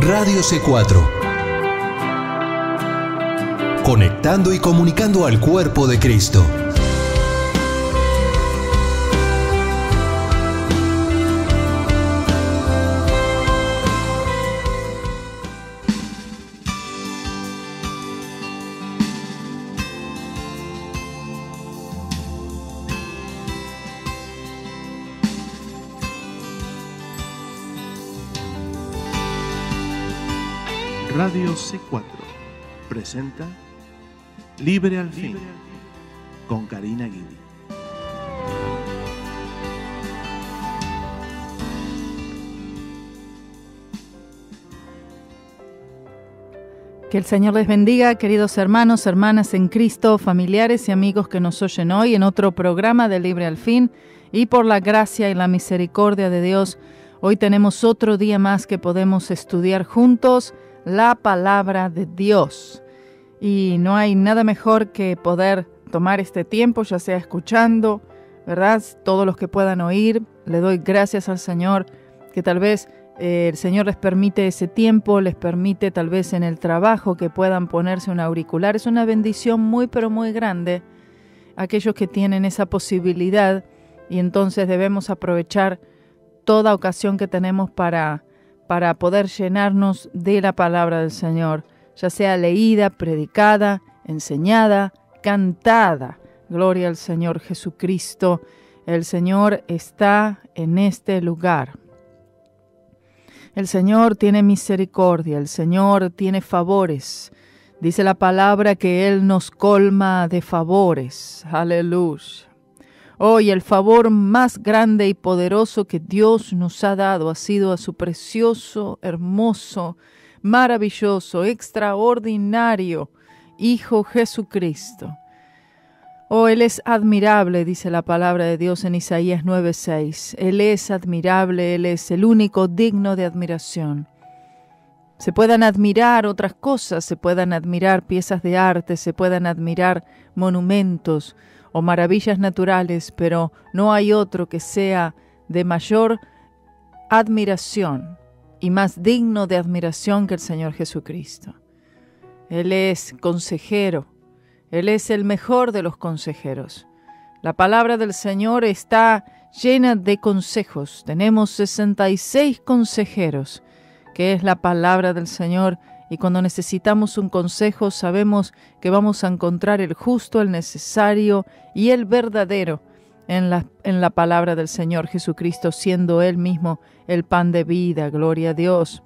Radio C4. Conectando y comunicando al cuerpo de Cristo. Radio C4 presenta Libre al Fin con Karina Guidi. Que el Señor les bendiga, queridos hermanos, hermanas en Cristo, familiares y amigos que nos oyen hoy en otro programa de Libre al Fin. Y por la gracia y la misericordia de Dios, hoy tenemos otro día más que podemos estudiar juntos la palabra de Dios. Y no hay nada mejor que poder tomar este tiempo, ya sea escuchando, ¿verdad? Todos los que puedan oír, le doy gracias al Señor, que tal vez el Señor les permite ese tiempo, les permite tal vez en el trabajo que puedan ponerse un auricular. Es una bendición muy, pero muy grande aquellos que tienen esa posibilidad, y entonces debemos aprovechar toda ocasión que tenemos para poder llenarnos de la palabra del Señor, ya sea leída, predicada, enseñada, cantada. Gloria al Señor Jesucristo. El Señor está en este lugar. El Señor tiene misericordia, el Señor tiene favores. Dice la palabra que Él nos colma de favores. Aleluya. Hoy el favor más grande y poderoso que Dios nos ha dado ha sido a su precioso, hermoso, maravilloso, extraordinario Hijo Jesucristo. Oh, Él es admirable, dice la palabra de Dios en Isaías 9:6. Él es admirable, Él es el único digno de admiración. Se puedan admirar otras cosas, se puedan admirar piezas de arte, se puedan admirar monumentos o maravillas naturales, pero no hay otro que sea de mayor admiración y más digno de admiración que el Señor Jesucristo. Él es consejero, Él es el mejor de los consejeros. La palabra del Señor está llena de consejos. Tenemos 66 consejeros, que es la palabra del Señor. Y cuando necesitamos un consejo, sabemos que vamos a encontrar el justo, el necesario y el verdadero en la palabra del Señor Jesucristo, siendo Él mismo el pan de vida. Gloria a Dios.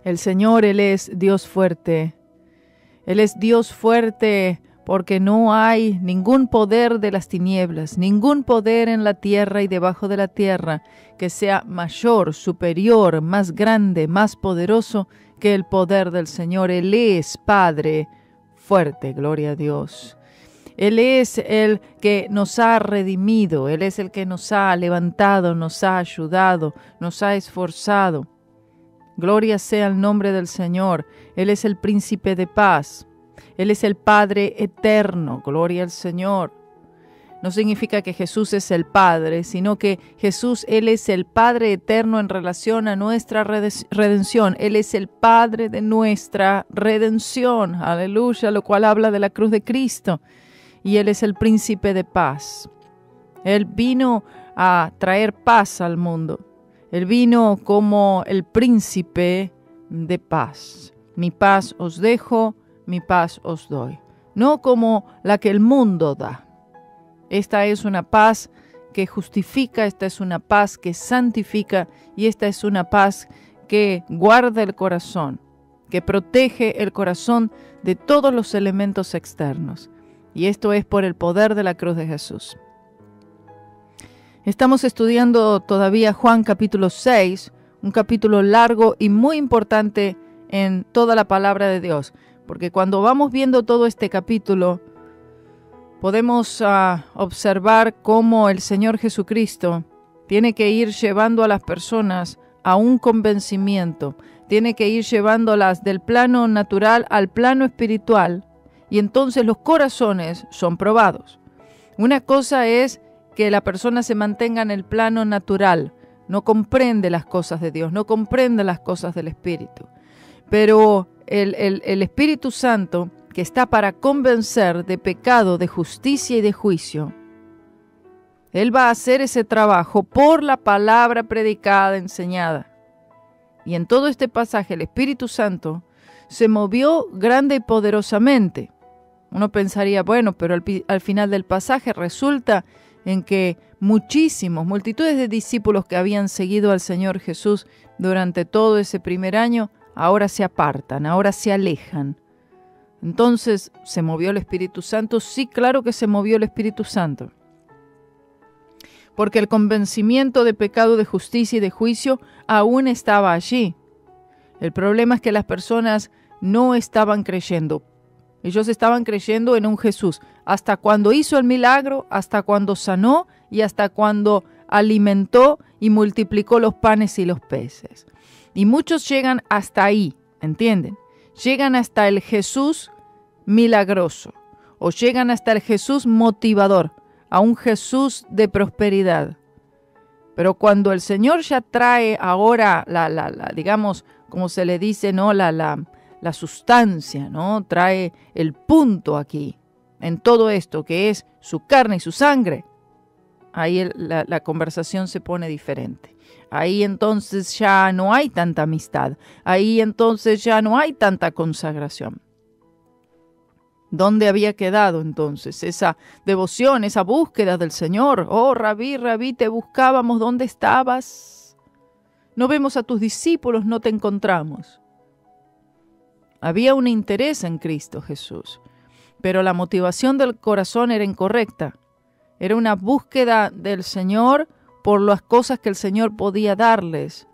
El Señor, Él es Dios fuerte. Él es Dios fuerte porque no hay ningún poder de las tinieblas, ningún poder en la tierra y debajo de la tierra que sea mayor, superior, más grande, más poderoso que el poder del Señor. Él es Padre fuerte, gloria a Dios. Él es el que nos ha redimido, Él es el que nos ha levantado, nos ha ayudado, nos ha esforzado. Gloria sea el nombre del Señor. Él es el príncipe de paz. Él es el Padre eterno. Gloria al Señor. No significa que Jesús es el Padre, sino que Jesús, Él es el Padre eterno en relación a nuestra redención. Él es el Padre de nuestra redención. Aleluya, lo cual habla de la cruz de Cristo. Y Él es el príncipe de paz. Él vino a traer paz al mundo. Él vino como el príncipe de paz. Mi paz os dejo, mi paz os doy. No como la que el mundo da. Esta es una paz que justifica, esta es una paz que santifica y esta es una paz que guarda el corazón, que protege el corazón de todos los elementos externos. Y esto es por el poder de la cruz de Jesús. Estamos estudiando todavía Juan capítulo 6, un capítulo largo y muy importante en toda la palabra de Dios, porque cuando vamos viendo todo este capítulo, podemos observar cómo el Señor Jesucristo tiene que ir llevando a las personas a un convencimiento, tiene que ir llevándolas del plano natural al plano espiritual, y entonces los corazones son probados. Una cosa es que la persona se mantenga en el plano natural, no comprende las cosas de Dios, no comprende las cosas del Espíritu. Pero el Espíritu Santo, que está para convencer de pecado, de justicia y de juicio, Él va a hacer ese trabajo por la palabra predicada, enseñada. Y en todo este pasaje el Espíritu Santo se movió grande y poderosamente. Uno pensaría, bueno, pero al final del pasaje resulta en que multitudes de discípulos que habían seguido al Señor Jesús durante todo ese primer año, ahora se apartan, ahora se alejan. Entonces, ¿se movió el Espíritu Santo? Sí, claro que se movió el Espíritu Santo. Porque el convencimiento de pecado, de justicia y de juicio aún estaba allí. El problema es que las personas no estaban creyendo. Ellos estaban creyendo en un Jesús hasta cuando hizo el milagro, hasta cuando sanó y hasta cuando alimentó y multiplicó los panes y los peces. Y muchos llegan hasta ahí, ¿entienden? Llegan hasta el Jesús milagroso o llegan hasta el Jesús motivador, a un Jesús de prosperidad. Pero cuando el Señor ya trae ahora digamos, como se le dice, ¿no? La sustancia, ¿no? Trae el punto aquí, en todo esto, que es su carne y su sangre. Ahí la conversación se pone diferente. Ahí entonces ya no hay tanta amistad. Ahí entonces ya no hay tanta consagración. ¿Dónde había quedado entonces esa devoción, esa búsqueda del Señor? Oh, Rabí, te buscábamos, ¿dónde estabas? No vemos a tus discípulos, no te encontramos. Había un interés en Cristo Jesús, pero la motivación del corazón era incorrecta. Era una búsqueda del Señor por las cosas que el Señor podía darles.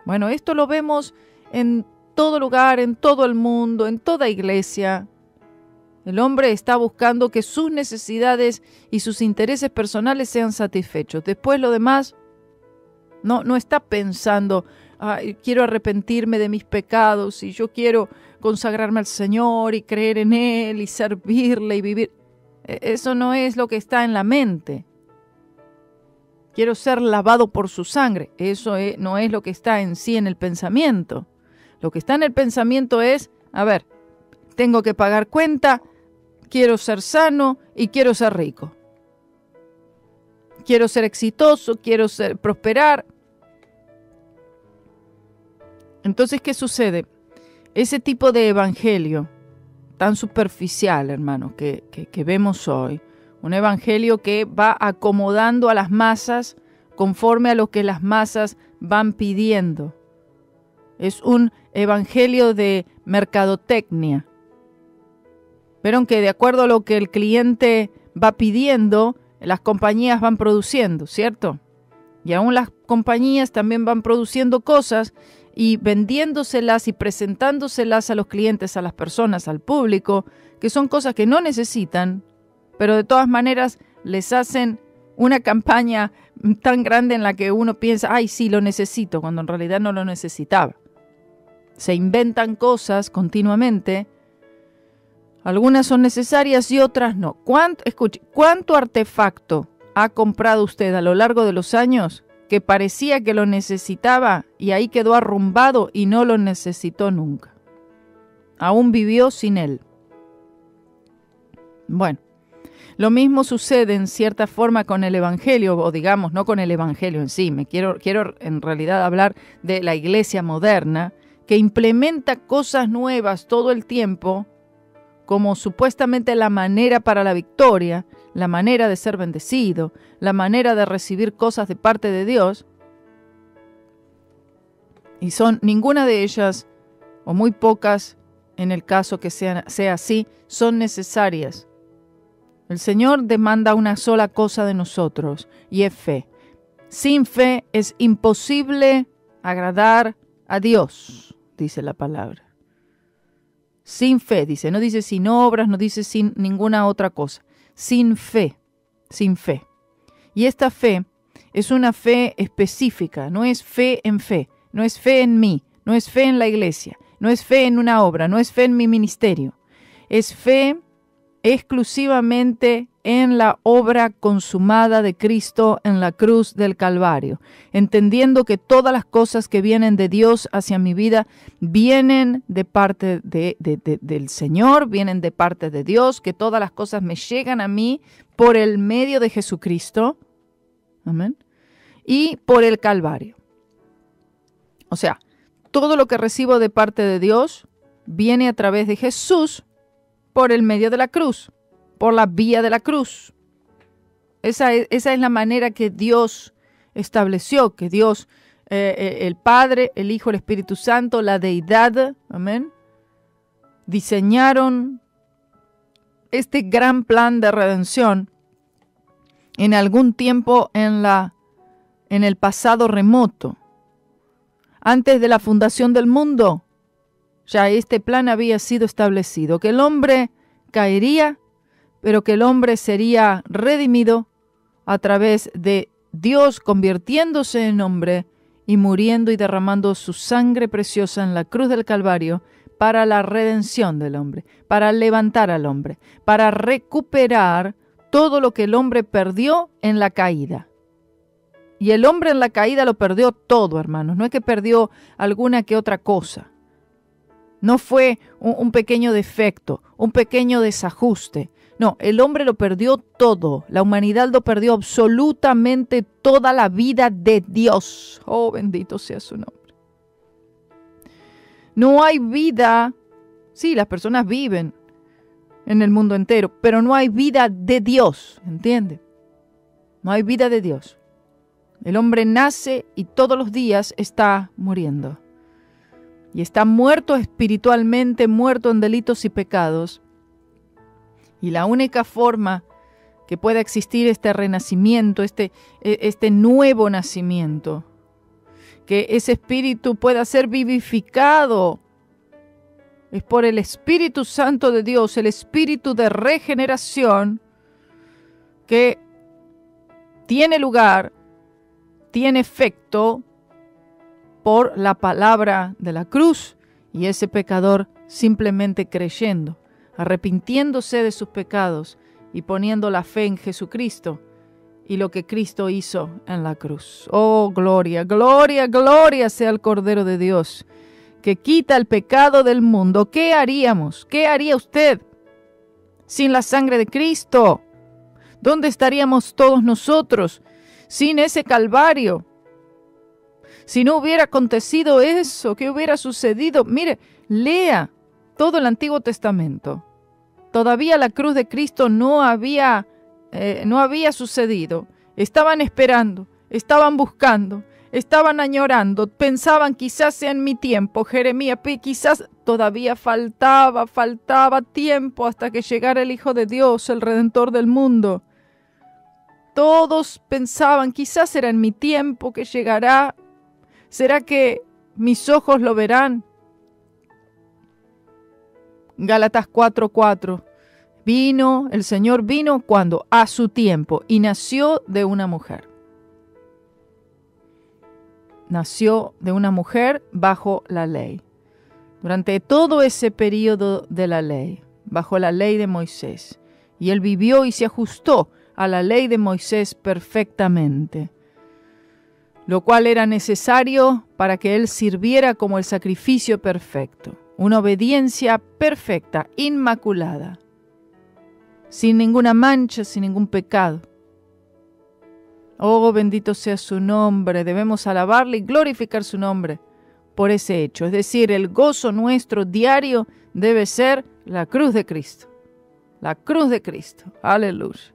Bueno, esto lo vemos en todo lugar, en todo el mundo, en toda iglesia. El hombre está buscando que sus necesidades y sus intereses personales sean satisfechos. Después lo demás no está pensando, quiero arrepentirme de mis pecados y yo quiero consagrarme al Señor y creer en Él y servirle y vivir. Eso no es lo que está en la mente. Quiero ser lavado por su sangre. Eso no es lo que está en sí en el pensamiento. Lo que está en el pensamiento es, tengo que pagar cuenta, quiero ser sano y quiero ser rico. Quiero ser exitoso, quiero prosperar. Entonces, ¿qué sucede? Ese tipo de evangelio tan superficial, hermanos, que vemos hoy, un evangelio que va acomodando a las masas conforme a lo que las masas van pidiendo. Es un evangelio de mercadotecnia. Vieron que de acuerdo a lo que el cliente va pidiendo, las compañías van produciendo, ¿cierto? Y aún las compañías también van produciendo cosas y vendiéndoselas y presentándoselas a los clientes, a las personas, al público, que son cosas que no necesitan, pero de todas maneras les hacen una campaña tan grande en la que uno piensa, ay, sí, lo necesito, cuando en realidad no lo necesitaba. Se inventan cosas continuamente. Algunas son necesarias y otras no. ¿Cuánto artefacto ha comprado usted a lo largo de los años que parecía que lo necesitaba y ahí quedó arrumbado y no lo necesitó nunca? Aún vivió sin él. Bueno, lo mismo sucede en cierta forma con el Evangelio, o digamos, no con el Evangelio en sí. Quiero en realidad hablar de la iglesia moderna, que implementa cosas nuevas todo el tiempo, como supuestamente la manera para la victoria, la manera de ser bendecido, la manera de recibir cosas de parte de Dios. Y ninguna de ellas, o muy pocas, en el caso que sea así, son necesarias. El Señor demanda una sola cosa de nosotros, y es fe. Sin fe es imposible agradar a Dios, dice la palabra. Sin fe, dice, no dice sin obras, no dice sin ninguna otra cosa. Sin fe, sin fe. Y esta fe es una fe específica, no es fe, no es fe en mí, no es fe en la iglesia, no es fe en una obra, no es fe en mi ministerio. Es fe exclusivamente en la obra consumada de Cristo en la cruz del Calvario, entendiendo que todas las cosas que vienen de Dios hacia mi vida vienen de parte del Señor, vienen de parte de Dios, que todas las cosas me llegan a mí por el medio de Jesucristo, amén, y por el Calvario. O sea, todo lo que recibo de parte de Dios viene a través de Jesús por el medio de la cruz, por la vía de la cruz. Esa es la manera que Dios estableció, que Dios, el Padre, el Hijo, el Espíritu Santo, la Deidad, amén, diseñaron este gran plan de redención en algún tiempo en el pasado remoto. Antes de la fundación del mundo, ya este plan había sido establecido, que el hombre caería, pero que el hombre sería redimido a través de Dios convirtiéndose en hombre y muriendo y derramando su sangre preciosa en la cruz del Calvario para la redención del hombre, para levantar al hombre, para recuperar todo lo que el hombre perdió en la caída. Y el hombre en la caída lo perdió todo, hermanos. No es que perdió alguna que otra cosa. No fue un pequeño defecto, un pequeño desajuste. No, el hombre lo perdió todo. La humanidad lo perdió absolutamente toda la vida de Dios. Oh, bendito sea su nombre. No hay vida. Sí, las personas viven en el mundo entero, pero no hay vida de Dios, ¿entiende? No hay vida de Dios. El hombre nace y todos los días está muriendo. Y está muerto espiritualmente, muerto en delitos y pecados. Y la única forma que pueda existir este renacimiento, este nuevo nacimiento, que ese espíritu pueda ser vivificado, es por el Espíritu Santo de Dios, el espíritu de regeneración que tiene lugar, tiene efecto por la palabra de la cruz, y ese pecador simplemente creyendo, arrepintiéndose de sus pecados y poniendo la fe en Jesucristo y lo que Cristo hizo en la cruz. Oh, gloria, gloria, gloria sea el Cordero de Dios, que quita el pecado del mundo. ¿Qué haríamos? ¿Qué haría usted sin la sangre de Cristo? ¿Dónde estaríamos todos nosotros sin ese Calvario? Si no hubiera acontecido eso, ¿qué hubiera sucedido? Mire, lea todo el Antiguo Testamento. Todavía la cruz de Cristo no había sucedido. Estaban esperando, estaban buscando, estaban añorando, pensaban quizás sea en mi tiempo, Jeremías, quizás todavía faltaba tiempo hasta que llegara el Hijo de Dios, el Redentor del mundo. Todos pensaban, quizás era en mi tiempo que llegará. ¿Será que mis ojos lo verán? Gálatas 4:4. El Señor vino cuando a su tiempo y nació de una mujer. Nació de una mujer bajo la ley. Durante todo ese periodo de la ley, bajo la ley de Moisés. Y él vivió y se ajustó a la ley de Moisés perfectamente, lo cual era necesario para que él sirviera como el sacrificio perfecto, una obediencia perfecta, inmaculada, sin ninguna mancha, sin ningún pecado. Oh, bendito sea su nombre, debemos alabarle y glorificar su nombre por ese hecho. Es decir, el gozo nuestro diario debe ser la cruz de Cristo. La cruz de Cristo. Aleluya.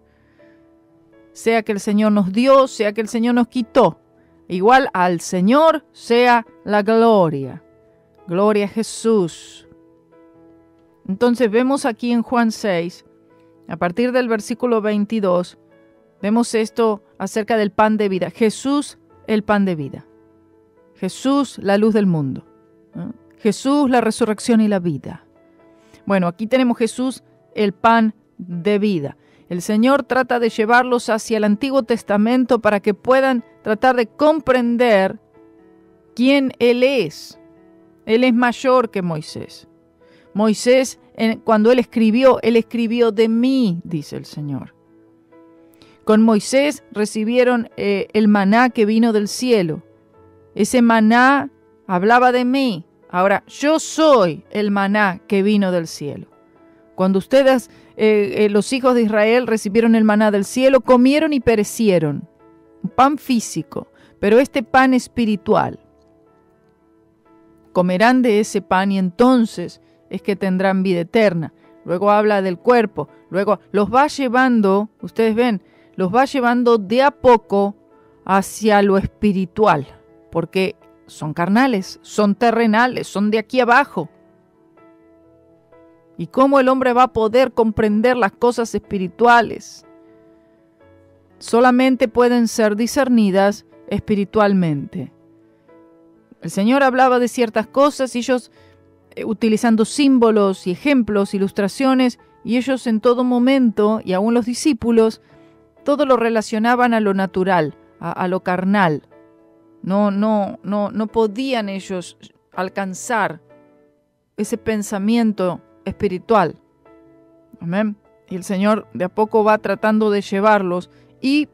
Sea que el Señor nos dio, sea que el Señor nos quitó. Igual al Señor sea la gloria. Gloria a Jesús. Entonces vemos aquí en Juan 6, a partir del versículo 22, vemos esto acerca del pan de vida. Jesús, el pan de vida. Jesús, la luz del mundo. Jesús, la resurrección y la vida. Bueno, aquí tenemos Jesús, el pan de vida. El Señor trata de llevarlos hacia el Antiguo Testamento para que puedan tratar de comprender quién Él es. Él es mayor que Moisés. Moisés, cuando él escribió de mí, dice el Señor. Con Moisés recibieron el maná que vino del cielo. Ese maná hablaba de mí. Ahora, yo soy el maná que vino del cielo. Cuando ustedes, los hijos de Israel, recibieron el maná del cielo, comieron y perecieron. Un pan físico, pero este pan espiritual. Comerán de ese pan y entonces es que tendrán vida eterna. Luego habla del cuerpo. Luego los va llevando, ustedes ven, los va llevando de a poco hacia lo espiritual. Porque son carnales, son terrenales, son de aquí abajo. ¿Y cómo el hombre va a poder comprender las cosas espirituales? Solamente pueden ser discernidas espiritualmente. El Señor hablaba de ciertas cosas y ellos, utilizando símbolos y ejemplos, ilustraciones, y ellos en todo momento, y aún los discípulos, todo lo relacionaban a lo natural, a lo carnal. No podían ellos alcanzar ese pensamiento espiritual. Amén. Y el Señor de a poco va tratando de llevarlos y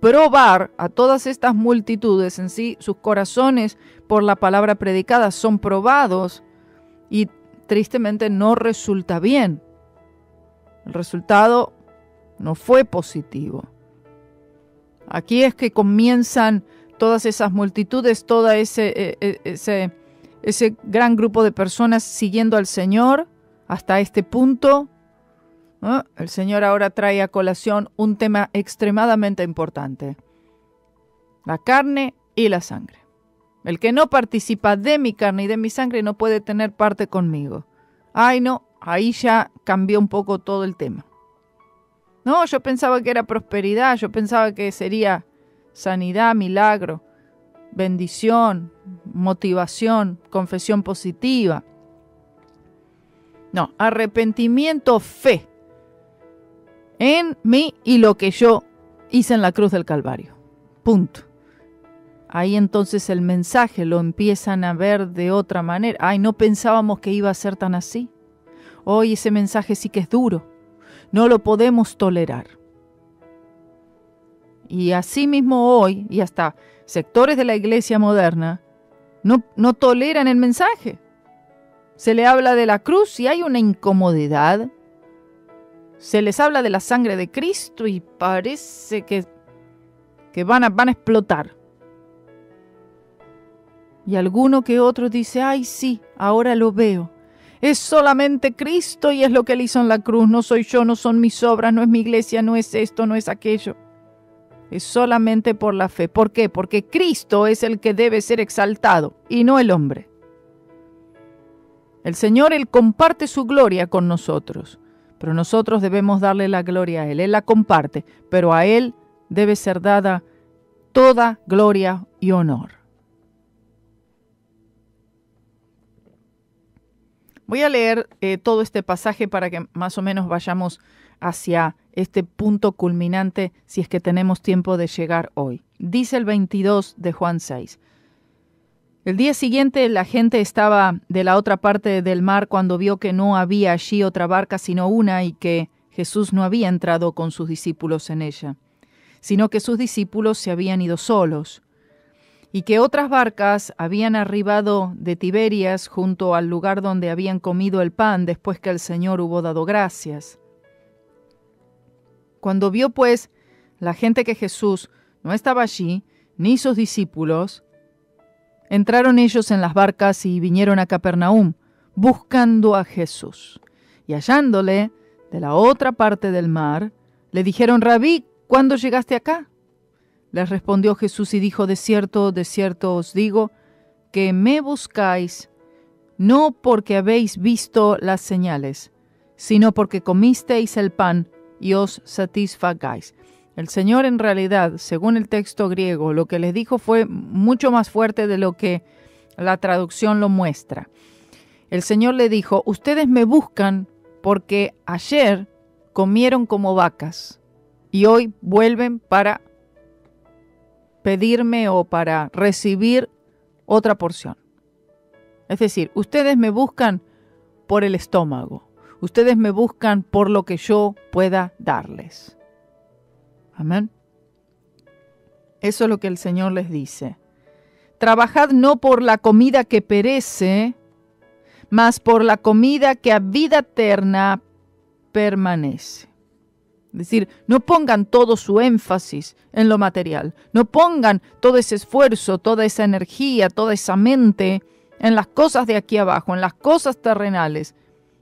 probar a todas estas multitudes en sí. Sus corazones por la palabra predicada son probados y tristemente no resulta bien. El resultado no fue positivo. Aquí es que comienzan todas esas multitudes, todo ese gran grupo de personas siguiendo al Señor hasta este punto. El Señor ahora trae a colación un tema extremadamente importante: la carne y la sangre. El que no participa de mi carne y de mi sangre no puede tener parte conmigo. Ay, no, ahí ya cambió un poco todo el tema. No, yo pensaba que era prosperidad, yo pensaba que sería sanidad, milagro, bendición, motivación, confesión positiva. No, arrepentimiento, fe en mí y lo que yo hice en la cruz del Calvario. Punto. Ahí entonces el mensaje lo empiezan a ver de otra manera. Ay, no pensábamos que iba a ser tan así. Hoy ese mensaje sí que es duro. No lo podemos tolerar. Y así mismo hoy, y hasta sectores de la iglesia moderna, no toleran el mensaje. Se le habla de la cruz y hay una incomodidad. Se les habla de la sangre de Cristo y parece que van a explotar. Y alguno que otro dice: ay, sí, ahora lo veo. Es solamente Cristo y es lo que Él hizo en la cruz. No soy yo, no son mis obras, no es mi iglesia, no es esto, no es aquello. Es solamente por la fe. ¿Por qué? Porque Cristo es el que debe ser exaltado y no el hombre. El Señor, Él comparte su gloria con nosotros, pero nosotros debemos darle la gloria a Él. Él la comparte, pero a Él debe ser dada toda gloria y honor. Voy a leer todo este pasaje para que más o menos vayamos hacia este punto culminante, si es que tenemos tiempo de llegar hoy. Dice el 22 de Juan 6. El día siguiente la gente estaba de la otra parte del mar cuando vio que no había allí otra barca sino una y que Jesús no había entrado con sus discípulos en ella, sino que sus discípulos se habían ido solos, y que otras barcas habían arribado de Tiberias junto al lugar donde habían comido el pan después que el Señor hubo dado gracias. Cuando vio pues la gente que Jesús no estaba allí, ni sus discípulos, entraron ellos en las barcas y vinieron a Capernaum, buscando a Jesús. Y hallándole de la otra parte del mar, le dijeron: Rabí, ¿cuándo llegaste acá? Les respondió Jesús y dijo: de cierto os digo, que me buscáis, no porque habéis visto las señales, sino porque comisteis el pan y os satisfagáis. El Señor en realidad, según el texto griego, lo que les dijo fue mucho más fuerte de lo que la traducción lo muestra. El Señor le dijo: ustedes me buscan porque ayer comieron como vacas y hoy vuelven para pedirme o para recibir otra porción. Es decir, ustedes me buscan por el estómago. Ustedes me buscan por lo que yo pueda darles. Amén. Eso es lo que el Señor les dice. Trabajad no por la comida que perece, mas por la comida que a vida eterna permanece. Es decir, no pongan todo su énfasis en lo material. No pongan todo ese esfuerzo, toda esa energía, toda esa mente en las cosas de aquí abajo, en las cosas terrenales,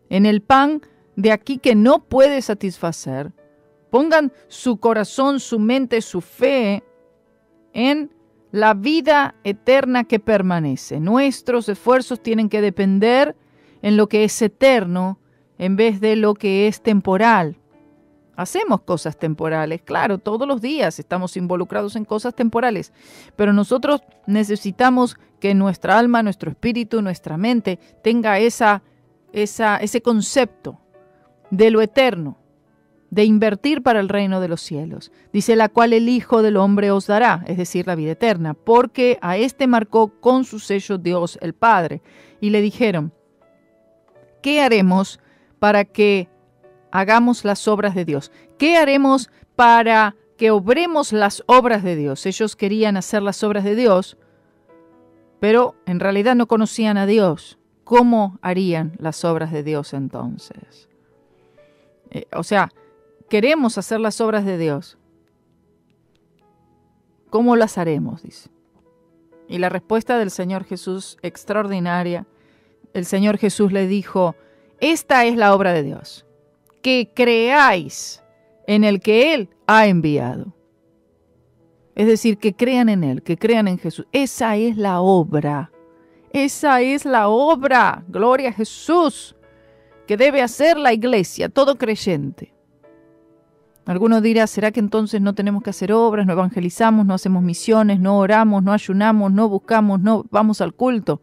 en el pan de aquí que no puede satisfacer. Pongan su corazón, su mente, su fe en la vida eterna que permanece. Nuestros esfuerzos tienen que depender en lo que es eterno en vez de lo que es temporal. Hacemos cosas temporales, claro, todos los días estamos involucrados en cosas temporales, pero nosotros necesitamos que nuestra alma, nuestro espíritu, nuestra mente tenga ese concepto de lo eterno, de invertir para el reino de los cielos. Dice, la cual el Hijo del Hombre os dará, es decir, la vida eterna, porque a éste marcó con su sello Dios el Padre. Y le dijeron, ¿qué haremos para que hagamos las obras de Dios? ¿Qué haremos para que obremos las obras de Dios? Ellos querían hacer las obras de Dios, pero en realidad no conocían a Dios. ¿Cómo harían las obras de Dios entonces? Queremos hacer las obras de Dios. ¿Cómo las haremos? Dice. Y la respuesta del Señor Jesús, extraordinaria. El Señor Jesús le dijo, esta es la obra de Dios, que creáis en el que Él ha enviado. Es decir, que crean en Él, que crean en Jesús. Esa es la obra. Esa es la obra, gloria a Jesús, que debe hacer la iglesia, todo creyente. Algunos dirán, ¿será que entonces no tenemos que hacer obras, no evangelizamos, no hacemos misiones, no oramos, no ayunamos, no buscamos, no vamos al culto,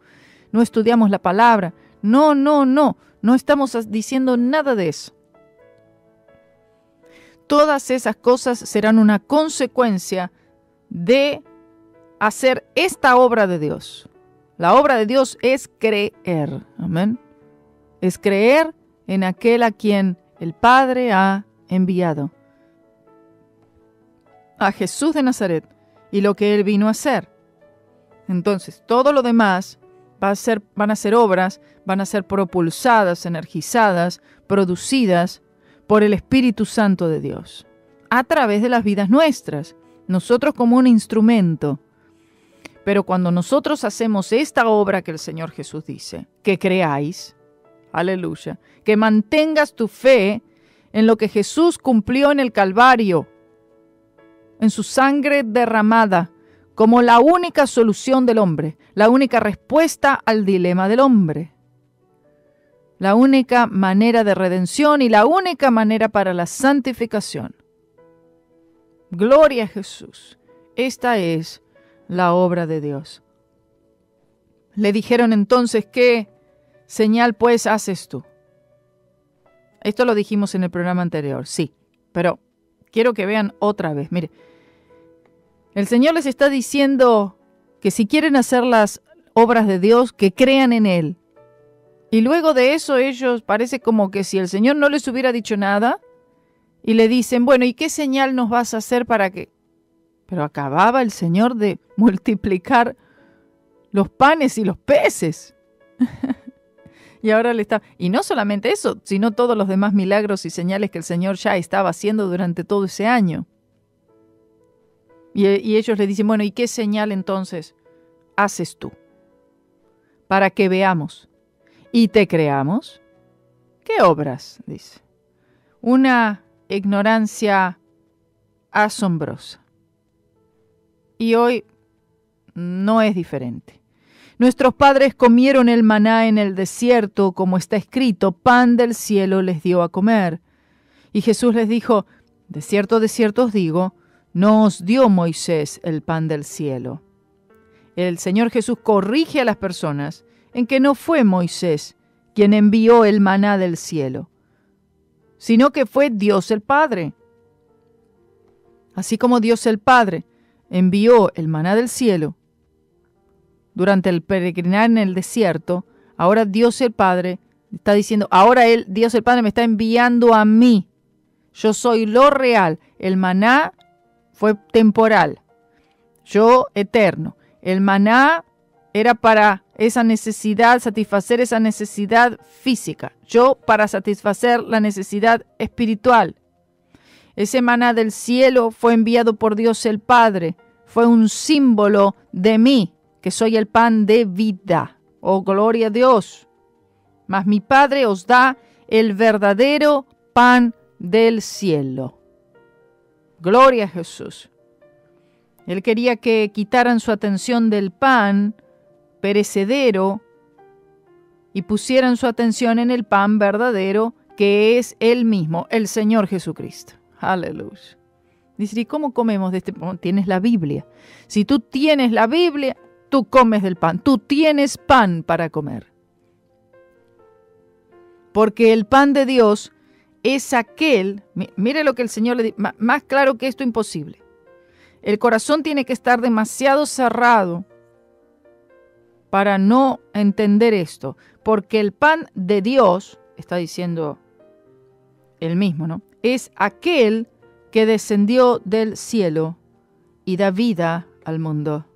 no estudiamos la palabra? No estamos diciendo nada de eso. Todas esas cosas serán una consecuencia de hacer esta obra de Dios. La obra de Dios es creer. Amén. Es creer en aquel a quien el Padre ha enviado. A Jesús de Nazaret y lo que Él vino a hacer. Entonces, todo lo demás van a ser obras, van a ser propulsadas, energizadas, producidas por el Espíritu Santo de Dios, a través de las vidas nuestras, nosotros como un instrumento. Pero cuando nosotros hacemos esta obra que el Señor Jesús dice, que creáis, aleluya, que mantengas tu fe en lo que Jesús cumplió en el Calvario, en su sangre derramada, como la única solución del hombre, la única respuesta al dilema del hombre, la única manera de redención y la única manera para la santificación. Gloria a Jesús. Esta es la obra de Dios. Le dijeron entonces, ¿qué señal pues haces tú? Esto lo dijimos en el programa anterior, sí, pero quiero que vean otra vez. Mire, el Señor les está diciendo que si quieren hacer las obras de Dios, que crean en Él. Y luego de eso ellos parece como que si el Señor no les hubiera dicho nada y le dicen, bueno, ¿y qué señal nos vas a hacer para que? Pero acababa el Señor de multiplicar los panes y los peces. Y ahora le está... Y no solamente eso, sino todos los demás milagros y señales que el Señor ya estaba haciendo durante todo ese año. Y ellos le dicen, bueno, ¿y qué señal entonces haces tú? Para que veamos y te creamos. ¿Qué obras? Dice. Una ignorancia asombrosa. Y hoy no es diferente. Nuestros padres comieron el maná en el desierto, como está escrito, pan del cielo les dio a comer. Y Jesús les dijo, de cierto os digo, no os dio Moisés el pan del cielo. El Señor Jesús corrige a las personas en que no fue Moisés quien envió el maná del cielo, sino que fue Dios el Padre. Así como Dios el Padre envió el maná del cielo durante el peregrinar en el desierto, ahora Dios el Padre está diciendo, ahora Dios el Padre me está enviando a mí. Yo soy lo real. El maná fue temporal, yo eterno. El maná era para esa necesidad, satisfacer esa necesidad física, yo para satisfacer la necesidad espiritual. Ese maná del cielo fue enviado por Dios el Padre, fue un símbolo de mí, que soy el pan de vida. Oh, gloria a Dios. Mas mi Padre os da el verdadero pan del cielo. Gloria a Jesús. Él quería que quitaran su atención del pan perecedero y pusieran su atención en el pan verdadero, que es Él mismo, el Señor Jesucristo. Aleluya. Dice, ¿y cómo comemos de este pan? Tienes la Biblia. Si tú tienes la Biblia, tú comes del pan. Tú tienes pan para comer. Porque el pan de Dios es aquel, mire lo que el Señor le dice, más claro que esto imposible. El corazón tiene que estar demasiado cerrado para no entender esto. Porque el pan de Dios, está diciendo él mismo, ¿no? Es aquel que descendió del cielo y da vida al mundo.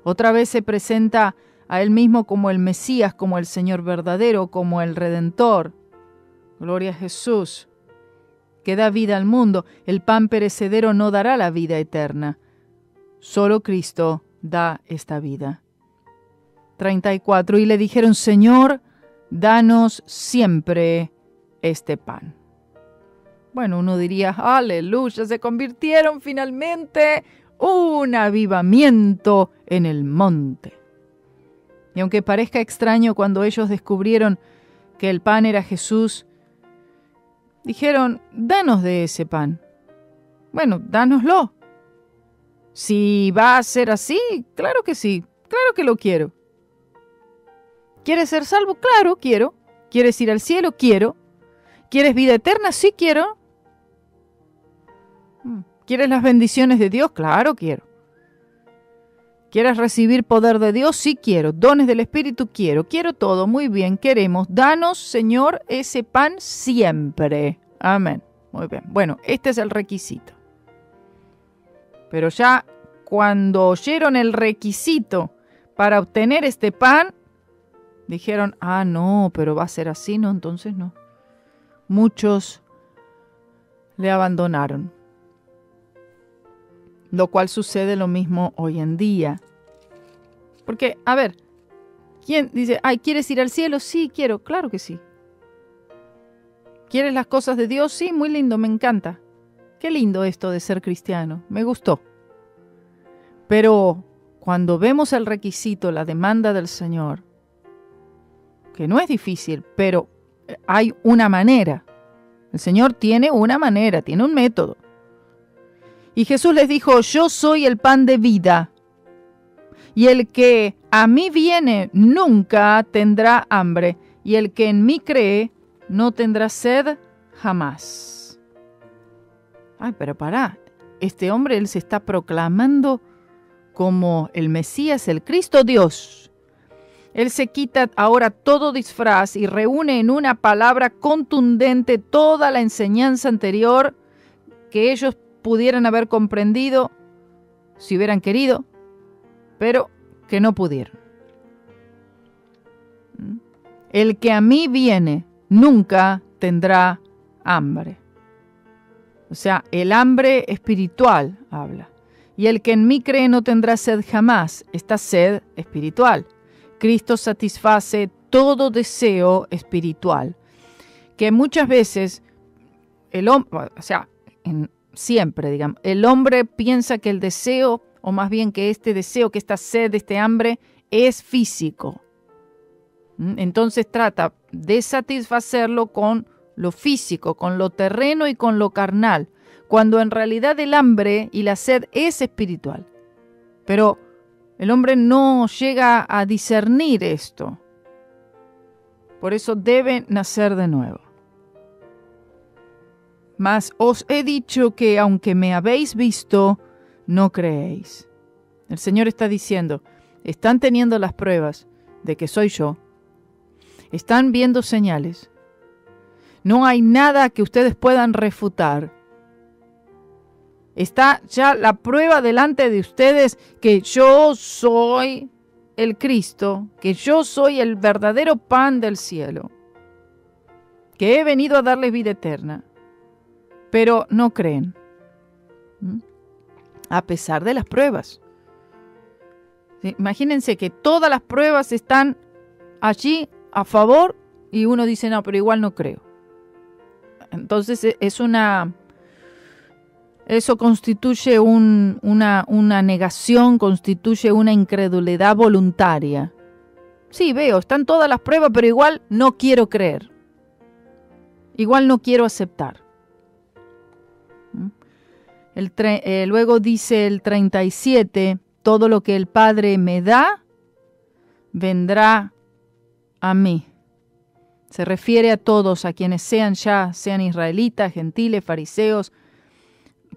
Otra vez se presenta a él mismo como el Mesías, como el Señor verdadero, como el Redentor. Gloria a Jesús, que da vida al mundo. El pan perecedero no dará la vida eterna. Solo Cristo da esta vida. 34. Y le dijeron, Señor, danos siempre este pan. Bueno, uno diría, aleluya, se convirtieron finalmente un avivamiento en el monte. Y aunque parezca extraño cuando ellos descubrieron que el pan era Jesús, dijeron, danos de ese pan. Bueno, dánoslo. Si va a ser así, claro que sí, claro que lo quiero. ¿Quieres ser salvo? Claro, quiero. ¿Quieres ir al cielo? Quiero. ¿Quieres vida eterna? Sí, quiero. ¿Quieres las bendiciones de Dios? Claro, quiero. ¿Quieres recibir poder de Dios? Sí, quiero. Dones del Espíritu, quiero. Quiero todo. Muy bien, queremos. Danos, Señor, ese pan siempre. Amén. Muy bien. Bueno, este es el requisito. Pero ya cuando oyeron el requisito para obtener este pan, dijeron, no, pero va a ser así, no, entonces no. Muchos le abandonaron. Lo cual sucede lo mismo hoy en día. Porque, a ver, ¿quién dice, ¿quieres ir al cielo? Sí, quiero, claro que sí. ¿Quieres las cosas de Dios? Sí, muy lindo, me encanta. Qué lindo esto de ser cristiano, me gustó. Pero cuando vemos el requisito, la demanda del Señor, que no es difícil, pero hay una manera. El Señor tiene una manera, tiene un método. Y Jesús les dijo, yo soy el pan de vida, y el que a mí viene nunca tendrá hambre, y el que en mí cree no tendrá sed jamás. Pero pará, este hombre, él se está proclamando como el Mesías, el Cristo Dios. Él se quita ahora todo disfraz y reúne en una palabra contundente toda la enseñanza anterior que ellos pudieran haber comprendido si hubieran querido, pero que no pudieron. El que a mí viene nunca tendrá hambre. O sea, el hambre espiritual habla. Y el que en mí cree no tendrá sed jamás. Esta sed espiritual. Cristo satisface todo deseo espiritual. Que muchas veces el hombre, siempre, digamos, el hombre piensa que el deseo, o más bien que este deseo, que esta sed, este hambre, es físico. Entonces trata de satisfacerlo con lo físico, con lo terreno y con lo carnal, cuando en realidad el hambre y la sed es espiritual. Pero el hombre no llega a discernir esto. Por eso debe nacer de nuevo. Mas os he dicho que aunque me habéis visto, no creéis. El Señor está diciendo, están teniendo las pruebas de que soy yo. Están viendo señales. No hay nada que ustedes puedan refutar. Está ya la prueba delante de ustedes que yo soy el Cristo, que yo soy el verdadero pan del cielo, que he venido a darles vida eterna, pero no creen, a pesar de las pruebas. ¿Sí? Imagínense que todas las pruebas están allí a favor y uno dice, no, pero igual no creo. Entonces eso constituye una negación, constituye una incredulidad voluntaria. Sí, veo, están todas las pruebas, pero igual no quiero creer. Igual no quiero aceptar. Luego dice el 37, todo lo que el Padre me da, vendrá a mí. Se refiere a todos, a quienes sean israelitas, gentiles, fariseos,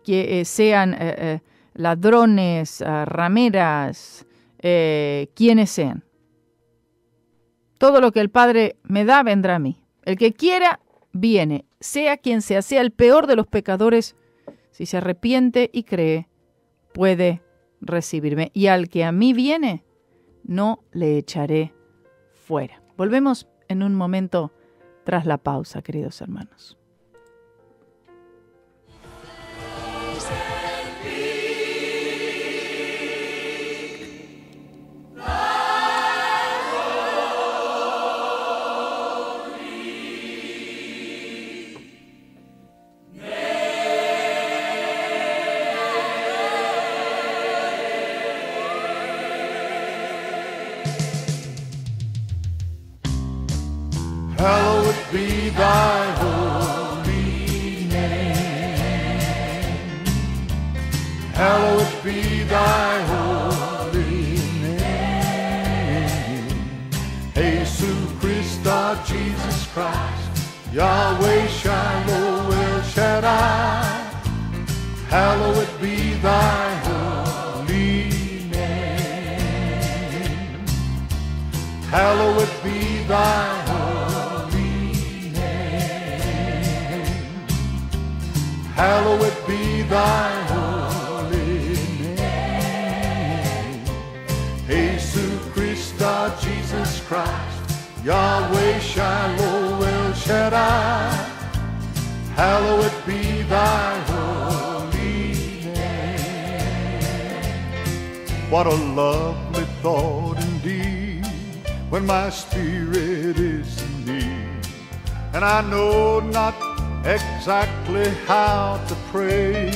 que sean ladrones, rameras, quienes sean. Todo lo que el Padre me da, vendrá a mí. El que quiera, viene, sea quien sea el peor de los pecadores, si se arrepiente y cree, puede recibirme. Y al que a mí viene, no le echaré fuera. Volvemos en un momento tras la pausa, queridos hermanos. Hallowed be thy holy name. Hallowed be thy holy name. Jesus Christ, Jesus Christ, Yahweh Shiloh El Shaddai. Hallowed be thy holy name. Hallowed be thy hallowed be thy holy name. Jesus Christ, Jesus Christ, Yahweh Shiloh El Shaddai. Hallowed be thy holy name. What a lovely thought indeed, when my spirit is in need, and I know not exactly how to pray.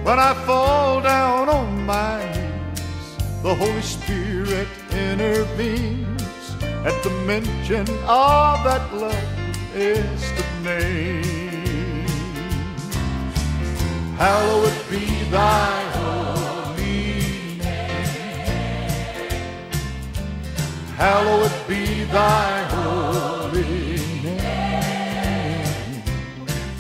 When I fall down on my knees, the Holy Spirit intervenes at the mention of that blessed name. Hallowed be thy holy name. Hallowed be thy holy name.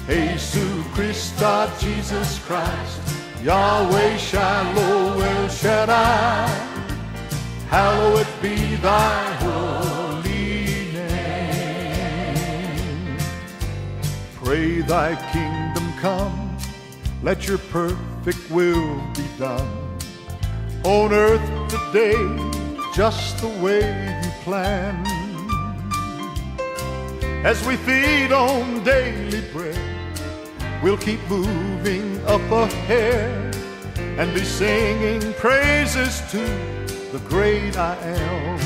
Jesus Christ, Jesus Christ, Yahweh Shiloh El Shaddai. Hallowed be thy holy name. Pray thy kingdom come, let your perfect will be done, on earth today, just the way you planned. As we feed on daily bread, we'll keep moving up ahead and be singing praises to the great I am.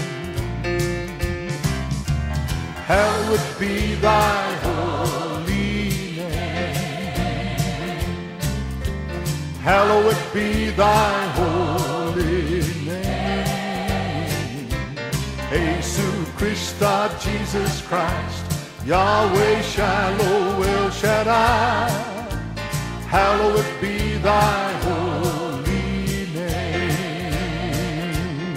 Hallowed be thy holy name. Hallowed be thy holy name. Jesus Christ, Jesus Christ, Yahweh Shiloh El Shaddai. Hallowed be thy holy name.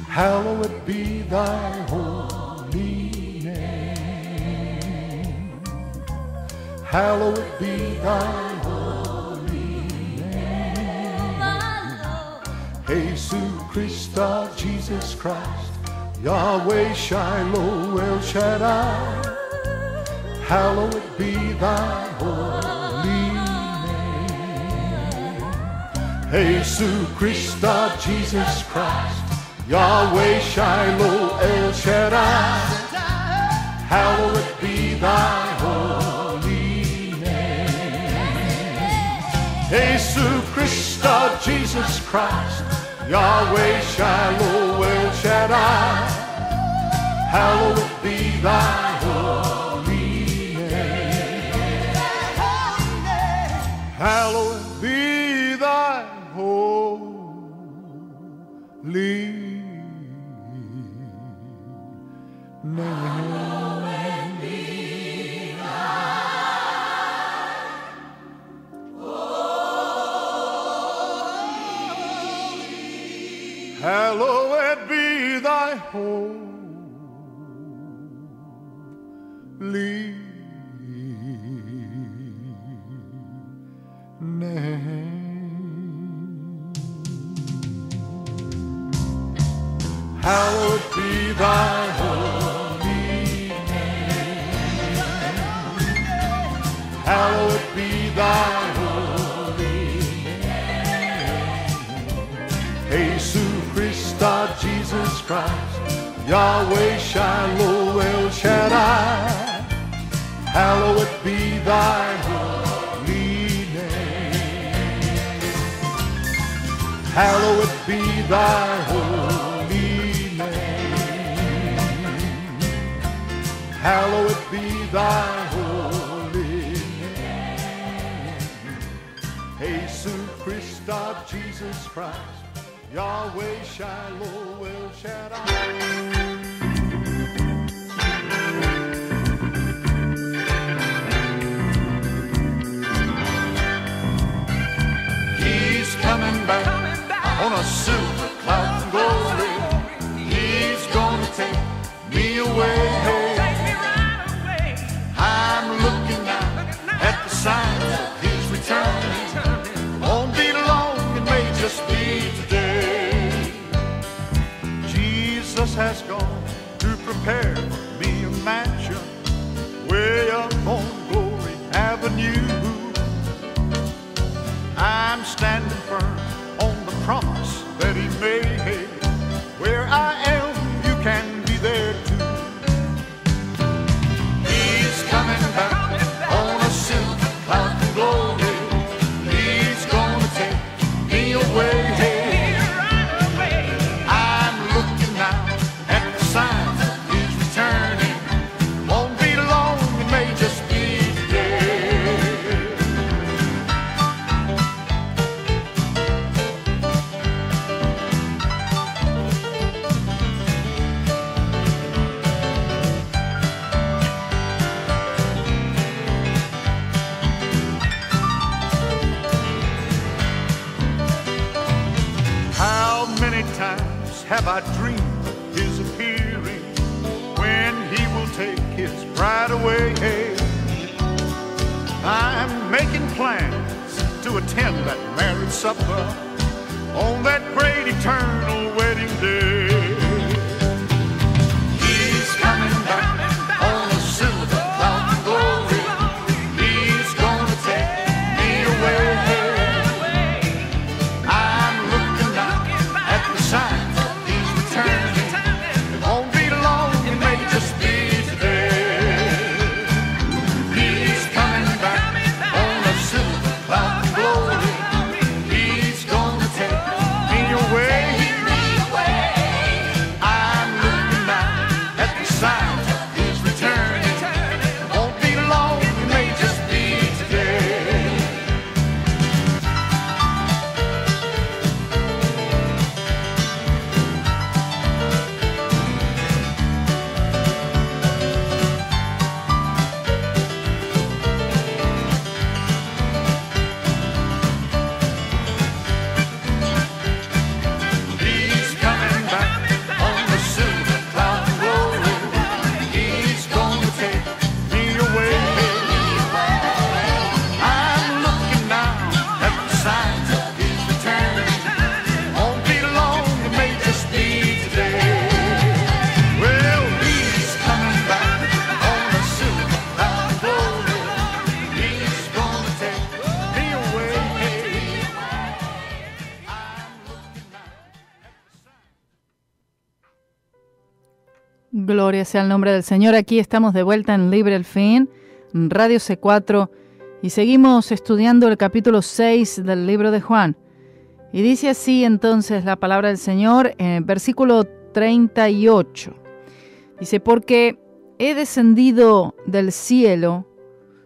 Hallowed be thy holy name. Hallowed be thy holy name. Jesus Christ, Jesus Christ, Yahweh Shiloh El Shaddai. Hallowed be thy holy name. Jesus Christ, Jesus Christ, Yahweh Shiloh El Shaddai, hallowed be thy holy name. Jesus Christ, Jesus Christ, Yahweh Shiloh El Shaddai, hallowed be thy holy name. Hallowed be thy holy name. Hallowed be thy holy name. Hallowed be thy holy name. Hallowed be thy holy name. Jesus Christ, Jesus Christ, Yahweh Shiloh El Shaddai, hallowed be thy holy name. Hallowed be thy holy name. Hallowed be thy holy name. Jesus Christ, Jesus Christ, Yahweh Shiloh El Shaddai. He's coming back on a silver cloud of glory. He's gonna take me away. I'm looking out at the signs of his return. Won't be long, it may just be today. Jesus has gone to prepare for me a mansion way up on Glory Avenue. I'm standing firm on the promise that he made. Where I am, you can be there too. He's coming back on a silver cloud of glory. He's gonna take me away. I'm looking now at the signs of his returning. Won't be long, it may just be today. How many times have I dreamed of his appearing when he will take his bride away? I'm making plans to attend that marriage supper on that great eternal wedding day. He's coming back on a silver cloud of glory. He's gonna take me away. I'm looking out at the signs of his returning. It won't be long, it may just be today. He's coming back on a silver cloud of glory. He's gonna take me away. Gloria sea el nombre del Señor. Aquí estamos de vuelta en Libre al Fin, en Radio C4, y seguimos estudiando el capítulo 6 del libro de Juan. Y dice así entonces la palabra del Señor en el versículo 38. Dice, porque he descendido del cielo,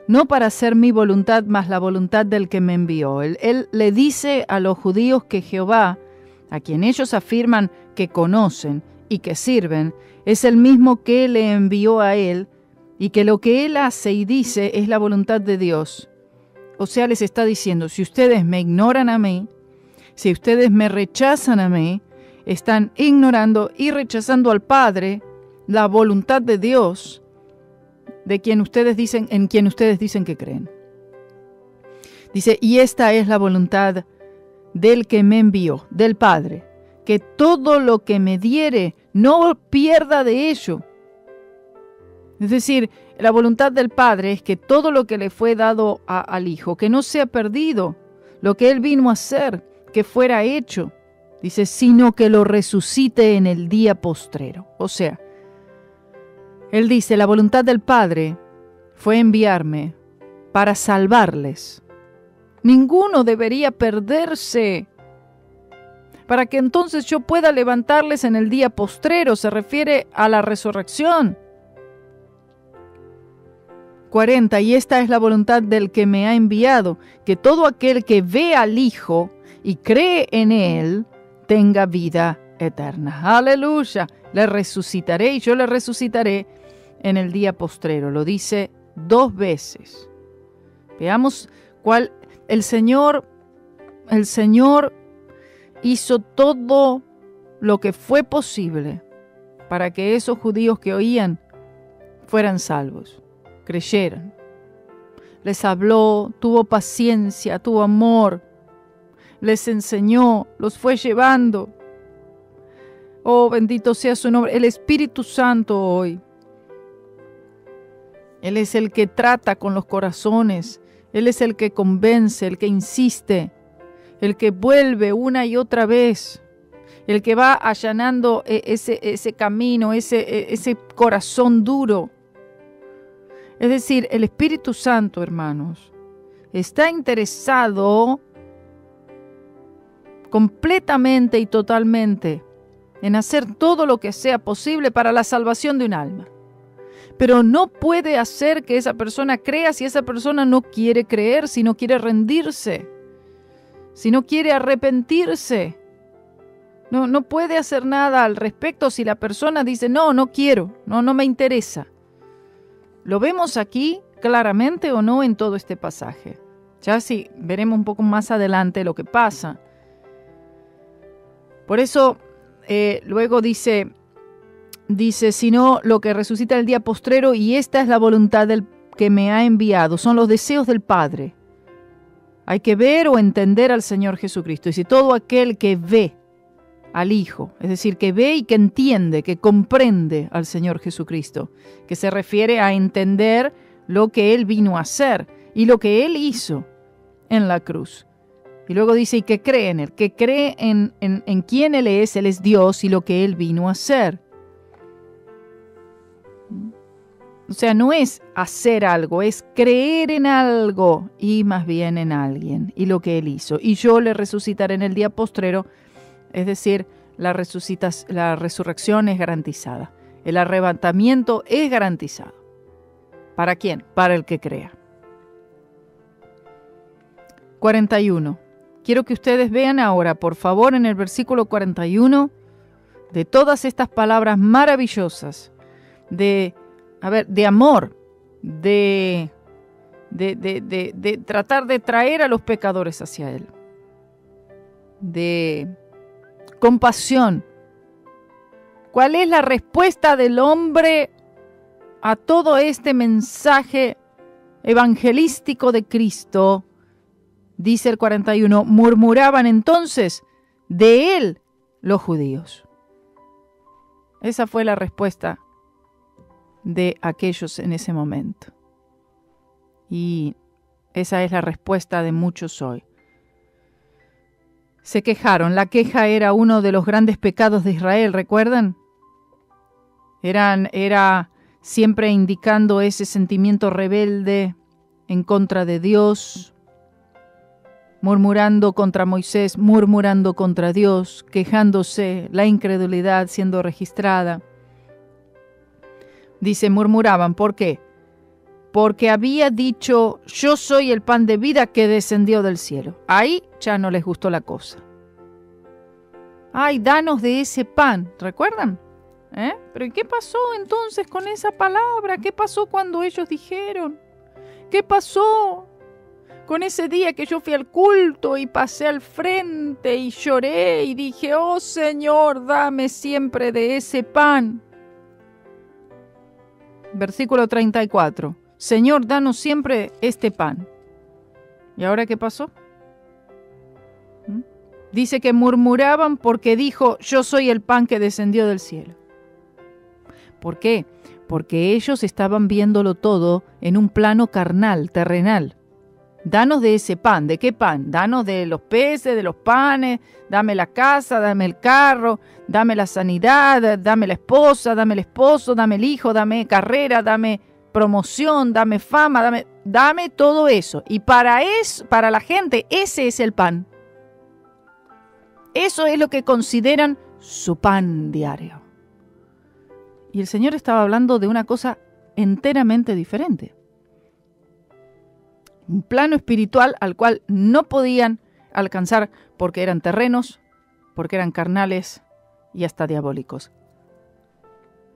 no para hacer mi voluntad, mas la voluntad del que me envió. Él le dice a los judíos que Jehová, a quien ellos afirman que conocen y que sirven, es el mismo que le envió a él, y que lo que él hace y dice es la voluntad de Dios. O sea, les está diciendo, si ustedes me ignoran a mí, si ustedes me rechazan a mí, están ignorando y rechazando al Padre, la voluntad de Dios, de quien ustedes dicen, en quien ustedes dicen que creen. Dice, y esta es la voluntad del que me envió, del Padre, que todo lo que me diere no pierda de ello. Es decir, la voluntad del Padre es que todo lo que le fue dado al Hijo, que no sea perdido, lo que Él vino a hacer, que fuera hecho. Dice, sino que lo resucite en el día postrero. O sea, Él dice, la voluntad del Padre fue enviarme para salvarles. Ninguno debería perderse, para que entonces yo pueda levantarles en el día postrero. Se refiere a la resurrección. 40. Y esta es la voluntad del que me ha enviado, que todo aquel que ve al Hijo y cree en Él, tenga vida eterna. Aleluya. Le resucitaré y yo le resucitaré en el día postrero. Lo dice 2 veces. Veamos cuál. El Señor hizo todo lo que fue posible para que esos judíos que oían fueran salvos, creyeran. Les habló, tuvo paciencia, tuvo amor, les enseñó, los fue llevando. Oh, bendito sea su nombre. El Espíritu Santo hoy. Él es el que trata con los corazones. Él es el que convence, el que insiste, el que vuelve una y otra vez, el que va allanando ese camino, ese corazón duro. Es decir, el Espíritu Santo, hermanos, está interesado completamente y totalmente en hacer todo lo que sea posible para la salvación de un alma. Pero no puede hacer que esa persona crea si esa persona no quiere creer, si no quiere rendirse, si no quiere arrepentirse. No puede hacer nada al respecto si la persona dice, no quiero, no me interesa. ¿Lo vemos aquí claramente o no en todo este pasaje? Ya sí, veremos un poco más adelante lo que pasa. Por eso, luego dice, sino lo que resucita el día postrero, y esta es la voluntad del que me ha enviado. Son los deseos del Padre. Hay que ver o entender al Señor Jesucristo. Y si todo aquel que ve al Hijo, es decir, que ve y que entiende, que comprende al Señor Jesucristo, que se refiere a entender lo que Él vino a hacer y lo que Él hizo en la cruz. Y luego dice, y que cree en Él, que cree en quién Él es Dios y lo que Él vino a hacer. O sea, no es hacer algo, es creer en algo y más bien en alguien y lo que Él hizo. Y yo le resucitaré en el día postrero, es decir, la resurrección es garantizada. El arrebatamiento es garantizado. ¿Para quién? Para el que crea. 41. Quiero que ustedes vean ahora, por favor, en el versículo 41, de todas estas palabras maravillosas, de amor, de tratar de traer a los pecadores hacia Él, de compasión. ¿Cuál es la respuesta del hombre a todo este mensaje evangelístico de Cristo? Dice el 41, murmuraban entonces de Él los judíos. Esa fue la respuesta de aquellos en ese momento. Y esa es la respuesta de muchos hoy. Se quejaron. La queja era uno de los grandes pecados de Israel, ¿recuerdan? Era siempre indicando ese sentimiento rebelde en contra de Dios, murmurando contra Moisés, murmurando contra Dios, quejándose, la incredulidad siendo registrada. Dice, murmuraban, ¿por qué? Porque había dicho, yo soy el pan de vida que descendió del cielo. Ahí ya no les gustó la cosa. Ay, danos de ese pan, ¿recuerdan? ¿Pero qué pasó entonces con esa palabra? ¿Qué pasó cuando ellos dijeron? ¿Qué pasó con ese día que yo fui al culto y pasé al frente y lloré y dije, oh Señor, dame siempre de ese pan? Versículo 34. Señor, danos siempre este pan. ¿Y ahora qué pasó? Dice que murmuraban porque dijo, yo soy el pan que descendió del cielo. ¿Por qué? Porque ellos estaban viéndolo todo en un plano carnal, terrenal. Danos de ese pan. ¿De qué pan? Danos de los peces, de los panes, dame la casa, dame el carro, dame la sanidad, dame la esposa, dame el esposo, dame el hijo, dame carrera, dame promoción, dame fama, dame todo eso. Y para la gente ese es el pan. Eso es lo que consideran su pan diario. Y el Señor estaba hablando de una cosa enteramente diferente. Un plano espiritual al cual no podían alcanzar porque eran terrenos, porque eran carnales y hasta diabólicos.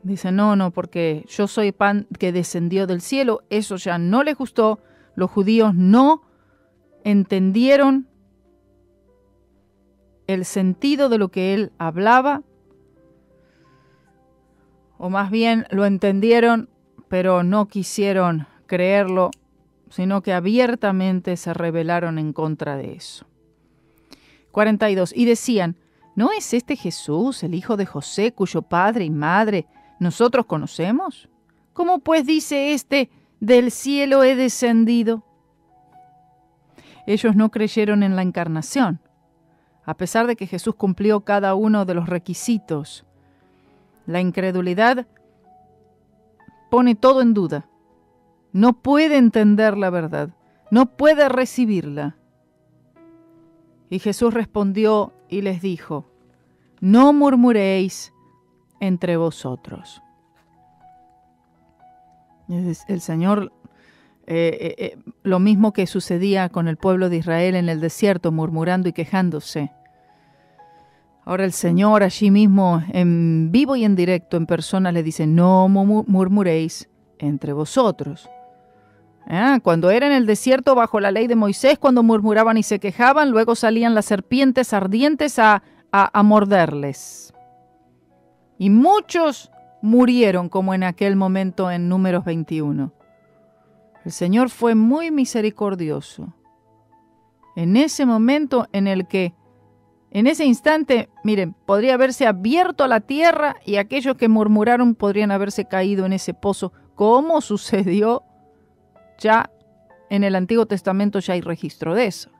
Dice, no, porque yo soy pan que descendió del cielo. Eso ya no les gustó. Los judíos no entendieron el sentido de lo que él hablaba, o más bien lo entendieron, pero no quisieron creerlo, sino que abiertamente se rebelaron en contra de eso. 42. Y decían, ¿no es este Jesús, el hijo de José, cuyo padre y madre nosotros conocemos? ¿Cómo pues dice este, del cielo he descendido? Ellos no creyeron en la encarnación, a pesar de que Jesús cumplió cada uno de los requisitos. La incredulidad pone todo en duda. No puede entender la verdad, no puede recibirla. Y Jesús respondió y les dijo, no murmuréis entre vosotros. El Señor, lo mismo que sucedía con el pueblo de Israel en el desierto, murmurando y quejándose. Ahora el Señor allí mismo, en vivo y en directo, en persona, le dice, no murmuréis entre vosotros. Cuando era en el desierto bajo la ley de Moisés, cuando murmuraban y se quejaban, luego salían las serpientes ardientes a morderles. Y muchos murieron como en aquel momento en Números 21. El Señor fue muy misericordioso. En ese momento en el que, en ese instante, miren, podría haberse abierto la tierra y aquellos que murmuraron podrían haberse caído en ese pozo, como sucedió ya en el Antiguo Testamento. Ya hay registro de eso.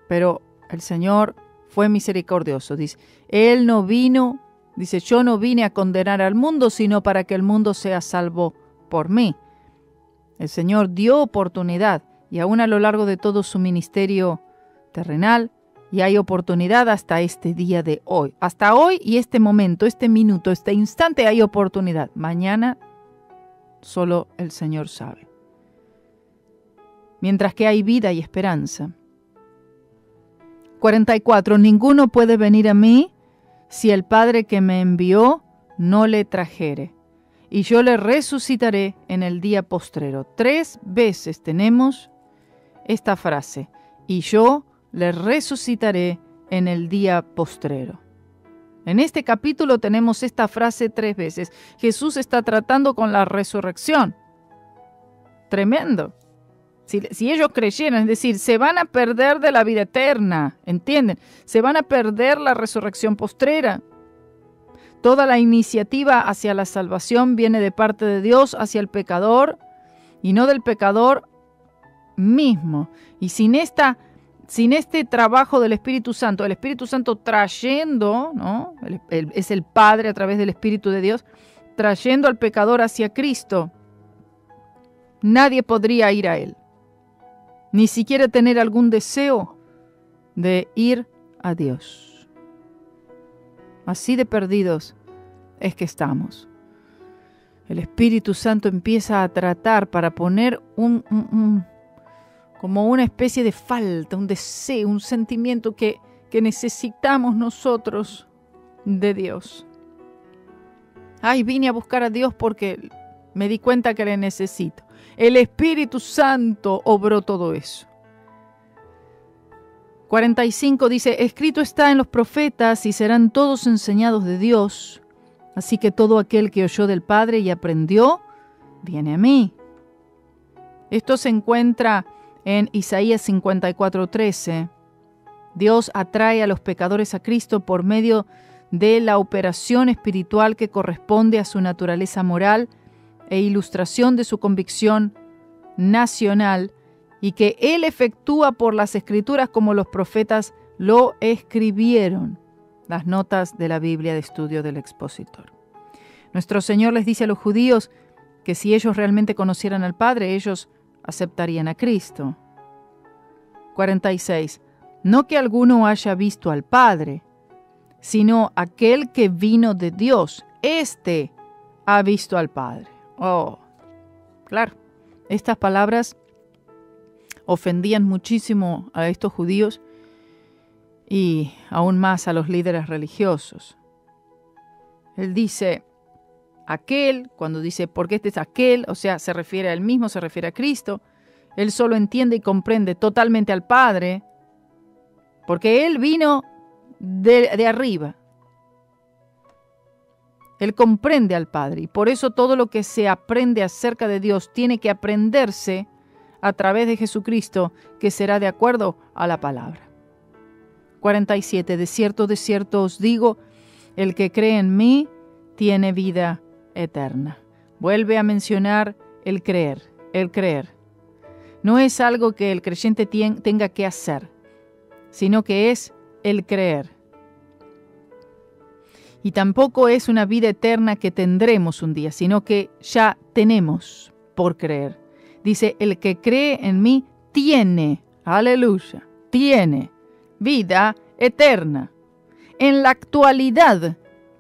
Pero el Señor fue misericordioso. Dice, Él no vino, dice, yo no vine a condenar al mundo, sino para que el mundo sea salvo por mí. El Señor dio oportunidad, y aún a lo largo de todo su ministerio terrenal, y hay oportunidad hasta este día de hoy. Hasta hoy y este momento, este minuto, este instante hay oportunidad. Mañana solo el Señor sabe. Mientras que hay vida y esperanza. 44. Ninguno puede venir a mí si el Padre que me envió no le trajere, y yo le resucitaré en el día postrero. 3 veces tenemos esta frase, y yo le resucitaré en el día postrero. En este capítulo tenemos esta frase 3 veces. Jesús está tratando con la resurrección. Tremendo. Si ellos creyeran, es decir, se van a perder de la vida eterna, ¿entienden? Se van a perder la resurrección postrera. Toda la iniciativa hacia la salvación viene de parte de Dios hacia el pecador y no del pecador mismo. Y sin esta sin este trabajo del Espíritu Santo, el Espíritu Santo trayendo, ¿no? Es el Padre a través del Espíritu de Dios, trayendo al pecador hacia Cristo, nadie podría ir a Él, ni siquiera tener algún deseo de ir a Dios. Así de perdidos es que estamos. El Espíritu Santo empieza a tratar para poner como una especie de falta, un deseo, un sentimiento que necesitamos nosotros de Dios. Ay, vine a buscar a Dios porque me di cuenta que le necesito. El Espíritu Santo obró todo eso. 45 dice, escrito está en los profetas y serán todos enseñados de Dios. Así que todo aquel que oyó del Padre y aprendió, viene a mí. Esto se encuentra en Isaías 54:13. Dios atrae a los pecadores a Cristo por medio de la operación espiritual que corresponde a su naturaleza moral e ilustración de su convicción nacional y que Él efectúa por las Escrituras como los profetas lo escribieron. Las notas de la Biblia de estudio del expositor. Nuestro Señor les dice a los judíos que si ellos realmente conocieran al Padre, ellos aceptarían a Cristo. 46. No que alguno haya visto al Padre, sino aquel que vino de Dios. Éste ha visto al Padre. Oh, claro. Estas palabras ofendían muchísimo a estos judíos y aún más a los líderes religiosos. Él dice, aquel, cuando dice, porque este es aquel, o sea, se refiere a él mismo, se refiere a Cristo. Él solo entiende y comprende totalmente al Padre, porque Él vino de arriba. Él comprende al Padre, y por eso todo lo que se aprende acerca de Dios tiene que aprenderse a través de Jesucristo, que será de acuerdo a la palabra. 47. De cierto os digo, el que cree en mí tiene vida eterna. Vuelve a mencionar el creer, el creer. No es algo que el creyente tenga que hacer, sino que es el creer. Y tampoco es una vida eterna que tendremos un día, sino que ya tenemos por creer. Dice, el que cree en mí tiene, aleluya, tiene vida eterna. En la actualidad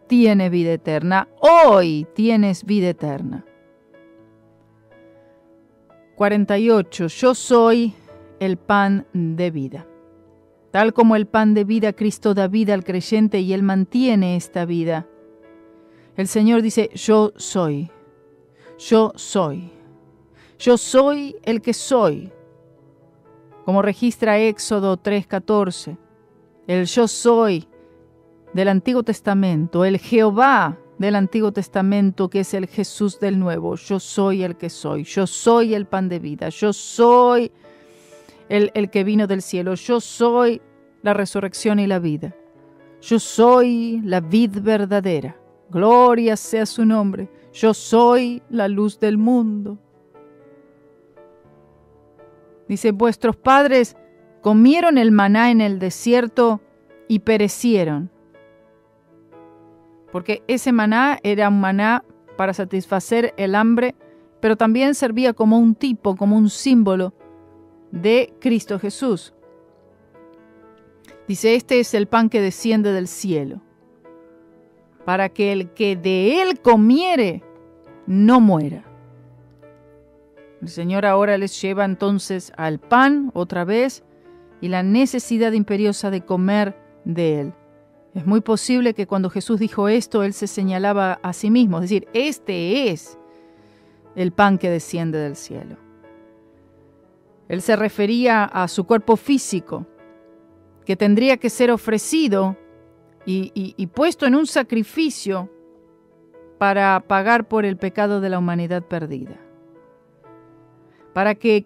tiene vida eterna. Hoy tienes vida eterna. 48. Yo soy el pan de vida. Tal como el pan de vida, Cristo da vida al creyente y Él mantiene esta vida. El Señor dice, yo soy. Yo soy. Yo soy el que soy. Como registra Éxodo 3:14. El yo soy del Antiguo Testamento, el Jehová del Antiguo Testamento, que es el Jesús del Nuevo. Yo soy el que soy. Yo soy el pan de vida. Yo soy el que vino del cielo. Yo soy la resurrección y la vida. Yo soy la vid verdadera. Gloria sea su nombre. Yo soy la luz del mundo. Dice, vuestros padres comieron el maná en el desierto y perecieron. Porque ese maná era un maná para satisfacer el hambre, pero también servía como un tipo, como un símbolo de Cristo Jesús. Dice, este es el pan que desciende del cielo, para que el que de él comiere no muera. El Señor ahora les lleva entonces al pan otra vez y la necesidad imperiosa de comer de él. Es muy posible que cuando Jesús dijo esto, Él se señalaba a sí mismo, es decir, este es el pan que desciende del cielo. Él se refería a su cuerpo físico, que tendría que ser ofrecido y puesto en un sacrificio para pagar por el pecado de la humanidad perdida. Para que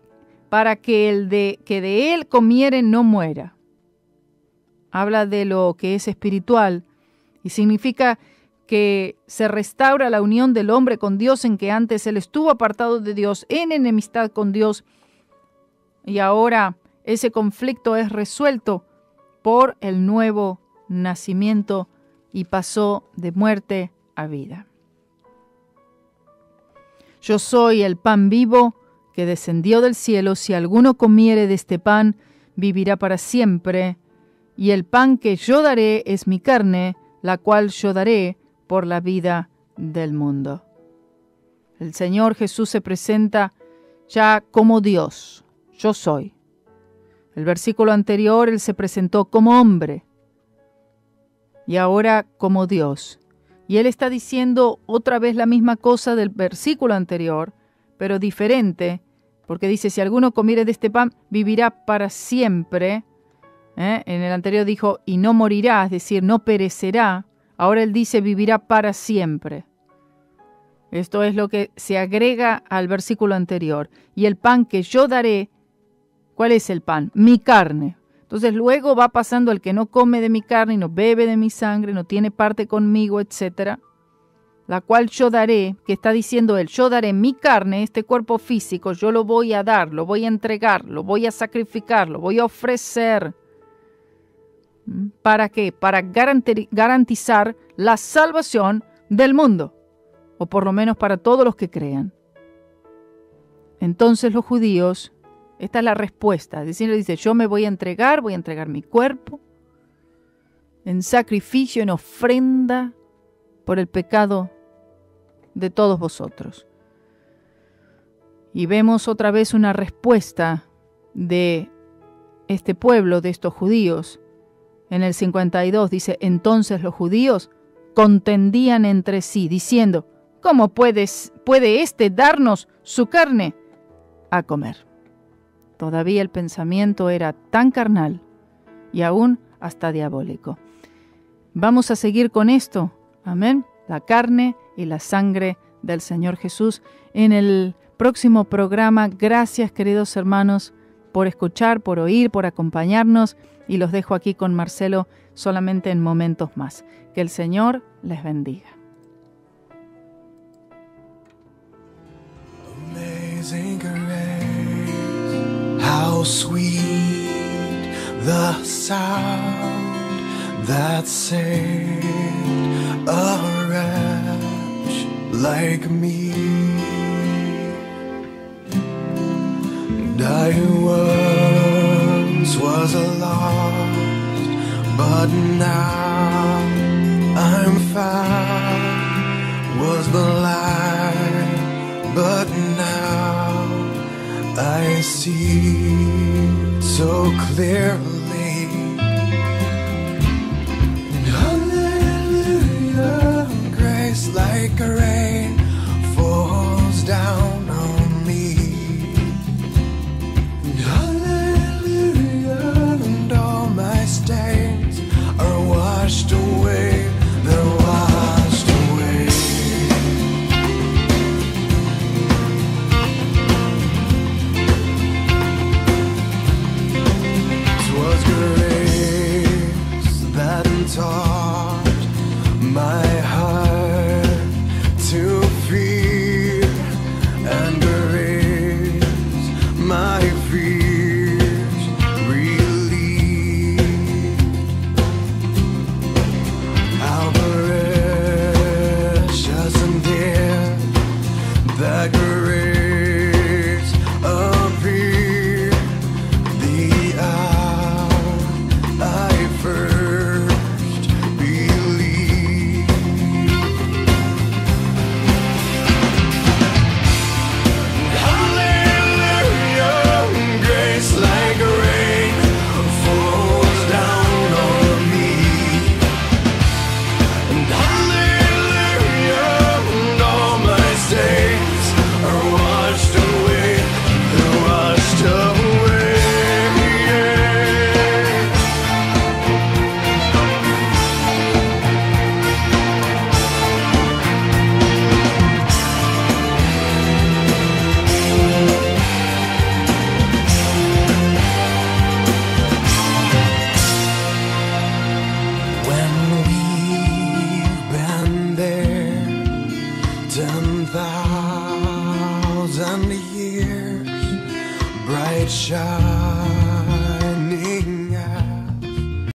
el que de él comiere no muera. Habla de lo que es espiritual y significa que se restaura la unión del hombre con Dios, en que antes él estuvo apartado de Dios, en enemistad con Dios, y ahora ese conflicto es resuelto por el nuevo nacimiento y pasó de muerte a vida. Yo soy el pan vivo que descendió del cielo. Si alguno comiere de este pan, vivirá para siempre. Y el pan que yo daré es mi carne, la cual yo daré por la vida del mundo. El Señor Jesús se presenta ya como Dios. Yo soy. El versículo anterior, Él se presentó como hombre. Y ahora como Dios. Y Él está diciendo otra vez la misma cosa del versículo anterior, pero diferente, porque dice, si alguno comiere de este pan, vivirá para siempre. En el anterior dijo, y no morirá, es decir, no perecerá. Ahora Él dice, vivirá para siempre. Esto es lo que se agrega al versículo anterior. Y el pan que yo daré, ¿cuál es el pan? Mi carne. Entonces luego va pasando el que no come de mi carne y no bebe de mi sangre, no tiene parte conmigo, etc. La cual yo daré, que está diciendo Él, yo daré mi carne, este cuerpo físico, yo lo voy a dar, lo voy a entregar, lo voy a sacrificar, lo voy a ofrecer. ¿Para qué? Para garantizar la salvación del mundo, o por lo menos para todos los que crean. Entonces los judíos, esta es la respuesta, es decir, dice, yo me voy a entregar mi cuerpo en sacrificio, en ofrenda por el pecado de todos vosotros. Y vemos otra vez una respuesta de este pueblo, de estos judíos. En el 52 dice, entonces los judíos contendían entre sí, diciendo, ¿cómo puede éste darnos su carne a comer? Todavía el pensamiento era tan carnal y aún hasta diabólico. Vamos a seguir con esto, amén, la carne y la sangre del Señor Jesús en el próximo programa. Gracias, queridos hermanos, por escuchar, por oír, por acompañarnos, y los dejo aquí con Marcelo solamente en momentos más. Que el Señor les bendiga. Amazing grace, how sweet the sound that saved a wretch like me. And I once was lost, but now I'm found. Was blind, but now I see so clearly. Hallelujah, grace like a rain.